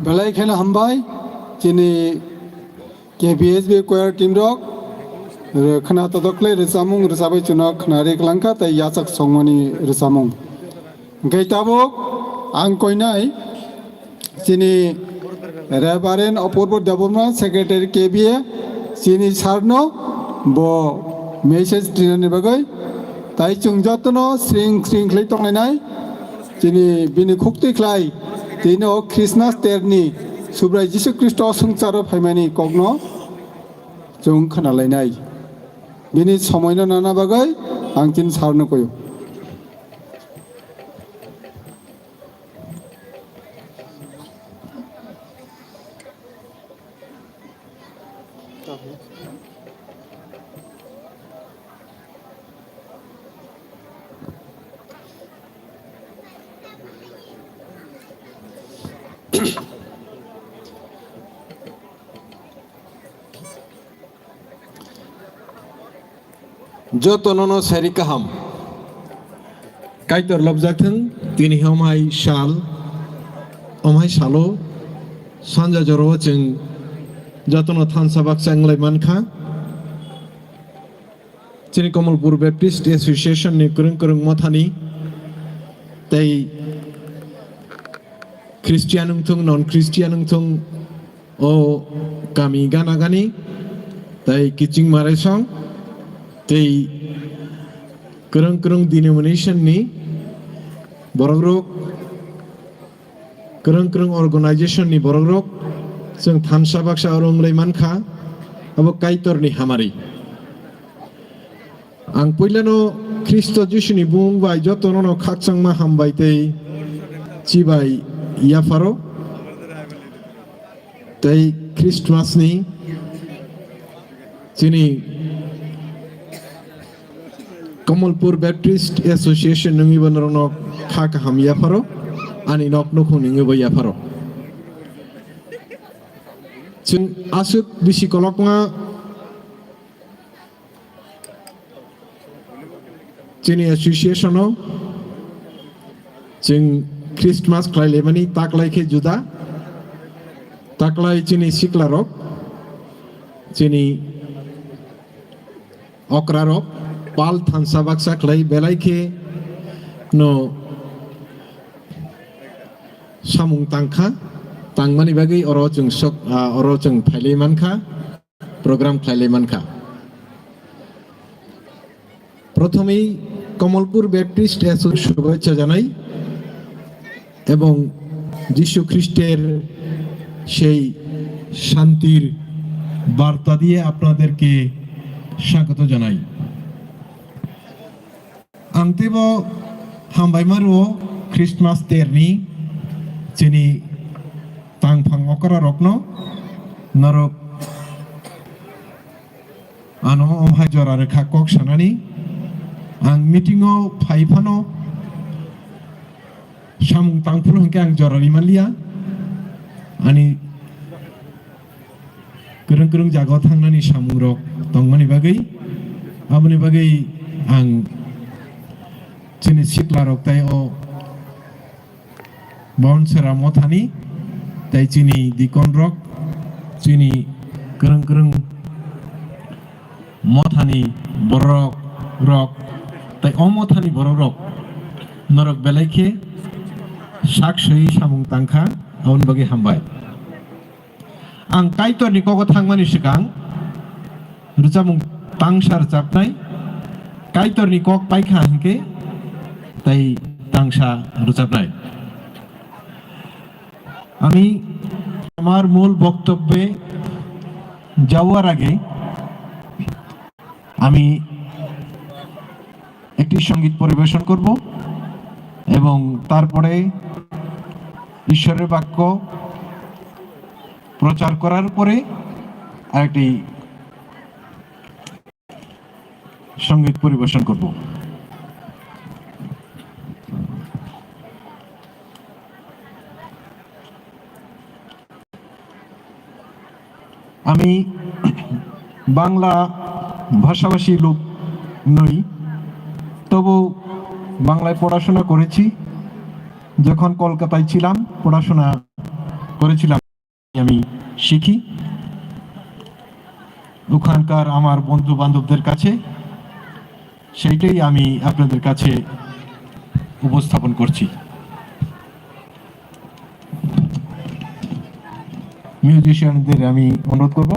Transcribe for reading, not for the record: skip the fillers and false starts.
belai khena hambai chini KBA choir team rok khana todokle resamung resabai chuna khnari klangka tai yasak songmani resamung ngai tabok ang koinai chini Reverend Apurbo Daboma Secretary KBA chini sarno bo message dinani bagai tai chung jotno sring khlai tongnai chini bini khukti khlai tino Christmas terni subrai Jisu Kristo sungcharo phaimani kogno chung khanalainai bini samoyno nana bagai angkin sarno koyo Jotonono serikaham kaitor lobjathung tini homai salo sanja joro chung jotono thansabak changlai mankha chini Kamalpur Baptist Association ni kurung mothani tai Christian ungthung non Christian ungthung o kami gana gani tai kiching marai song tai kurung denomination ni borogrok kurung organization ni borogrok जों थानसा बाक्सा अरंलै मानखा अब काइतरनि हामारि आं पहिलानो Christ जिसुनि बुंबाय जतननो खाकसांमा हामबाय तै चिबाय याफारो तै क्रिस्टमासनि जोंनि Kamalpur Baptist Association nungi banarno khaka ham yapharo ani nokno khuni ba yapharo chung asuk bisi kolokma chini association o chung Christmas khlaile mani taklai khe juda taklai chini siklarok chini okrarok pal thansa baksa khlai belai khe no samung tangkha tangmani bagai oro chung phailei mankha program khlailei mankha prothomei Kamalpur Baptist Association শুভেচ্ছা জানাই এবং যীশু খ্রিস্টের সেই শান্তির বার্তা দিয়ে আপনাদেরকে স্বাগত জানাই Angtibo hambai maru Christmas terni chini tangphang okara rokno narok ano omhai jora rekha kok sanani ang meeting o phaifano samung tangphul hangke ang jorari malia ani kurung jago thangnani samung rok tongmani bagai aboni bagai ang chini siklarok tai o bouncera mothani tai chini dikon rok chini kurung mothani borok rok tai o mothani borok rok norok belaikhe saksoi samung tangkha abon bagi hambai ang kaitorni kogo thangmani sikang ruchamung tangsar chapnai kaitorni kok paikha hangke তাই তাংসা রুচাবনাই আমি আমার মূল বক্তব্যে যাওয়ার আগে আমি একটি সঙ্গীত পরিবেশন করব এবং তারপরে ঈশ্বরের বাক্য প্রচার করার পরে আরেকটি সঙ্গীত পরিবেশন করব আমি বাংলা ভাষাভাষী লোক নই, তবু বাংলায় পড়াশোনা করেছি। যখন কলকাতায় ছিলাম পড়াশোনা করেছিলাম আমি শিখি ওখানকার আমার বন্ধু বান্ধবদের কাছে, সেইটাই আমি আপনাদের কাছে উপস্থাপন করছি। মিউজিশিয়ানদের আমি অনুরোধ করব